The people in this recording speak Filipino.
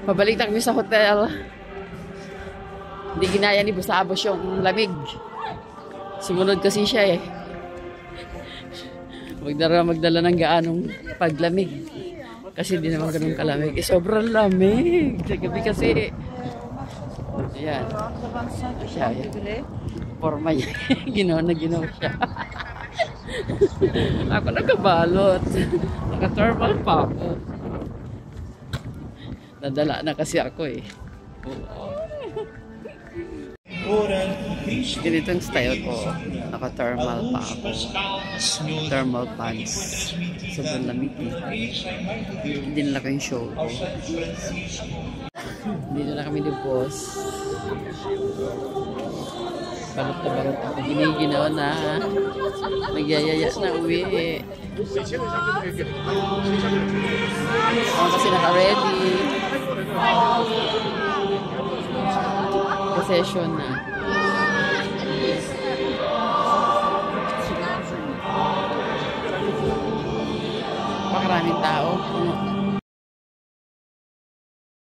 Pabalik na kami sa hotel. Hindi ginaya ni Busabos yung lamig. Sumunod kasi siya eh. Magdala ng gaanong paglamig. Kasi di naman ganun kalamig. Eh, sobrang lamig. Sa gabi kasi. Ayan. Siya, ayan. Forma niya. Ginawa siya. Ako nakabalot. Naka-thermal pa ako. Nadala na kasi ako eh. Ganitong style ko. Naka-thermal pa ako. Thermal pants. Sobrang lamig eh. Hindi nila ko yung show ko. Hindi na kami ni boss. Balot na balot ako. Giniginaw na. Nagyayaya na uwi. Ako kasi naka-ready. Session na. Pakaraming tao.